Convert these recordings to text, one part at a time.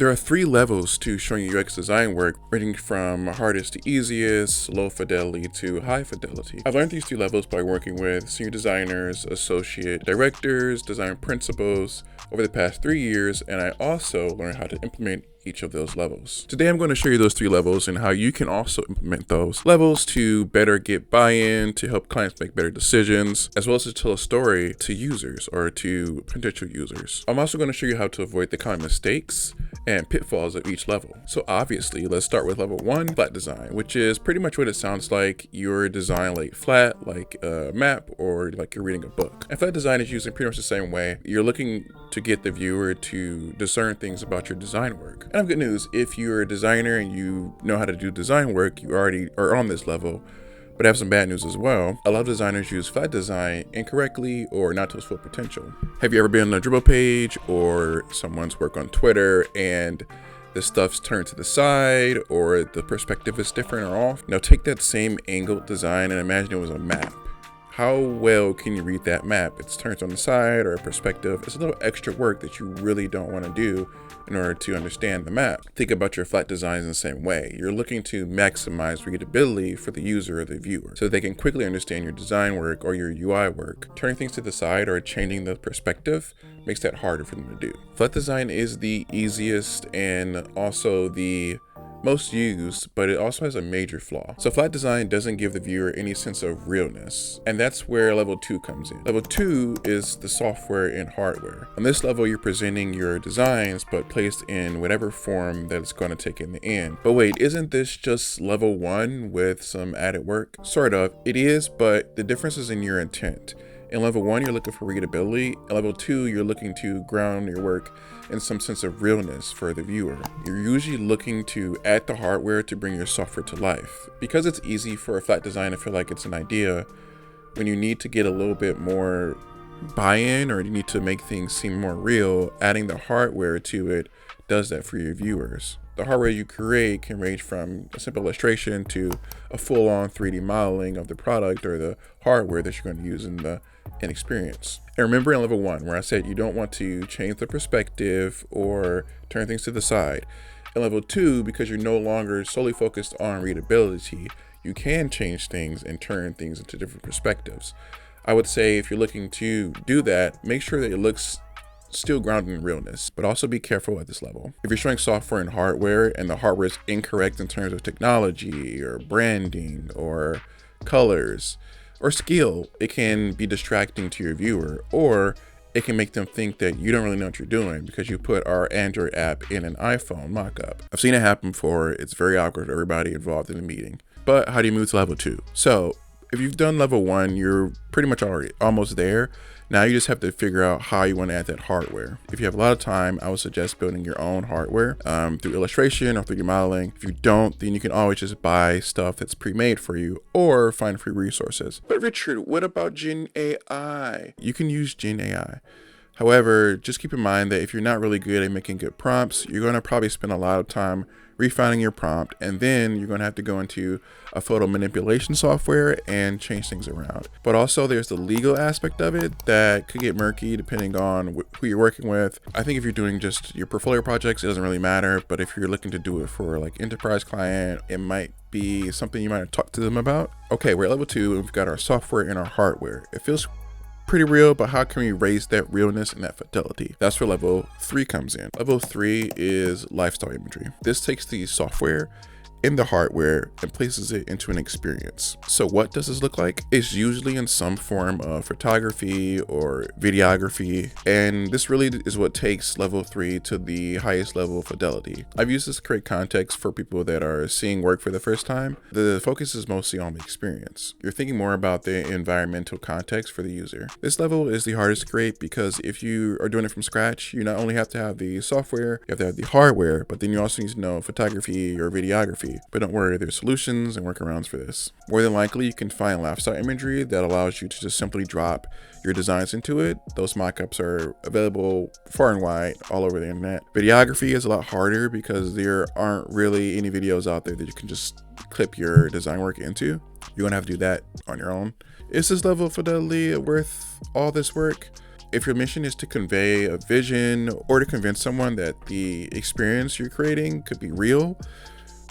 There are 3 levels to showing your UX design work, ranging from hardest to easiest, low fidelity to high fidelity. I've learned these 3 levels by working with senior designers, associate directors, design principals over the past 3 years, and I also learned how to implement each of those levels. Today I'm going to show you those 3 levels and how you can also implement those levels to better get buy-in, to help clients make better decisions, as well as to tell a story to users or to potential users. I'm also going to show you how to avoid the common mistakes and pitfalls of each level. So obviously, let's start with level 1, flat design, which is pretty much what it sounds like. Your design laid flat, like a map or like you're reading a book. And flat design is used in pretty much the same way. You're looking to get the viewer to discern things about your design work. And I have good news, if you're a designer and you know how to do design work, you already are on this level. But I have some bad news as well. A lot of designers use flat design incorrectly or not to its full potential. Have you ever been on a Dribble page or someone's work on Twitter and the stuff's turned to the side or the perspective is different or off? Now take that same angled design and imagine it was a map. How well can you read that map? It's turned on the side or a perspective. It's a little extra work that you really don't want to do in order to understand the map. Think about your flat designs in the same way. You're looking to maximize readability for the user or the viewer so they can quickly understand your design work or your UI work. Turning things to the side or changing the perspective makes that harder for them to do. Flat design is the easiest and also the most used, but it also has a major flaw. So flat design doesn't give the viewer any sense of realness, and that's where level 2 comes in. Level 2 is the software and hardware. On this level, you're presenting your designs, but placed in whatever form that it's going to take in the end. But wait, isn't this just level 1 with some added work? Sort of, it is, but the difference is in your intent. In level 1, you're looking for readability. In level 2, you're looking to ground your work in some sense of realness for the viewer. You're usually looking to add the hardware to bring your software to life. Because it's easy for a flat design to feel like it's an idea, when you need to get a little bit more buy-in or you need to make things seem more real, adding the hardware to it does that for your viewers. The hardware you create can range from a simple illustration to a full-on 3D modeling of the product or the hardware that you're going to use in the experience. And remember in level 1 where I said you don't want to change the perspective or turn things to the side. In level 2, because you're no longer solely focused on readability, you can change things and turn things into different perspectives. I would say if you're looking to do that, make sure that it looks still grounded in realness, but also be careful at this level. If you're showing software and hardware and the hardware is incorrect in terms of technology or branding or colors or skill, it can be distracting to your viewer, or it can make them think that you don't really know what you're doing because you put our Android app in an iPhone mock-up. I've seen it happen before. It's very awkward for everybody involved in the meeting. But how do you move to level 2? So if you've done level 1, you're pretty much already almost there. Now you just have to figure out how you want to add that hardware. If you have a lot of time, I would suggest building your own hardware through illustration or 3D modeling. If you don't, then you can always just buy stuff that's pre-made for you or find free resources. But Richard, what about Gen AI? You can use Gen AI. However, just keep in mind that if you're not really good at making good prompts, you're going to probably spend a lot of time refining your prompt, and then you're going to have to go into a photo manipulation software and change things around. But also there's the legal aspect of it that could get murky depending on who you're working with. I think if you're doing just your portfolio projects, it doesn't really matter, but if you're looking to do it for like enterprise client, it might be something you might talk to them about. Okay, we're at level 2 and we've got our software and our hardware. It feels pretty real, but how can we raise that realness and that fidelity? That's where level 3 comes in. Level 3 is lifestyle imagery. This takes the software in the hardware and places it into an experience. So what does this look like? It's usually in some form of photography or videography, and this really is what takes level 3 to the highest level of fidelity. I've used this to create context for people that are seeing work for the first time. The focus is mostly on the experience. You're thinking more about the environmental context for the user. This level is the hardest to create because if you are doing it from scratch, you not only have to have the software, you have to have the hardware, but then you also need to know photography or videography. But don't worry, there's solutions and workarounds for this. More than likely, you can find lifestyle imagery that allows you to just simply drop your designs into it. Those mockups are available far and wide all over the internet. Videography is a lot harder because there aren't really any videos out there that you can just clip your design work into. You're gonna have to do that on your own. Is this level of fidelity worth all this work? If your mission is to convey a vision or to convince someone that the experience you're creating could be real,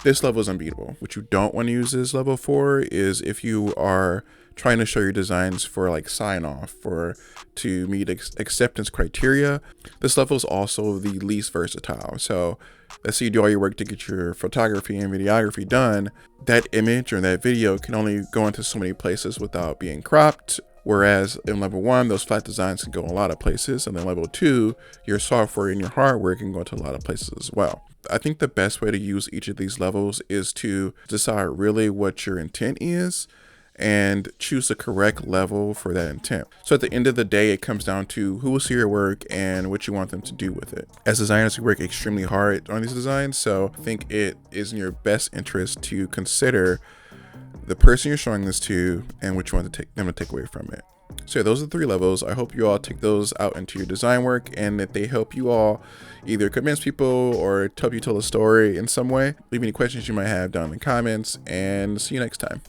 this level is unbeatable. What you don't want to use this level for is if you are trying to show your designs for like sign off or to meet acceptance criteria. This level is also the least versatile. So let's say you do all your work to get your photography and videography done. That image or that video can only go into so many places without being cropped. Whereas in level 1, those flat designs can go a lot of places. And then level 2, your software and your hardware can go to a lot of places as well. I think the best way to use each of these levels is to decide really what your intent is and choose the correct level for that intent. So at the end of the day, it comes down to who will see your work and what you want them to do with it. As designers, we work extremely hard on these designs, so I think it is in your best interest to consider the person you're showing this to and what you want them to take away from it. So yeah, those are the 3 levels. I hope you all take those out into your design work and that they help you all either convince people or help you tell a story in some way. Leave any questions you might have down in the comments, and see you next time.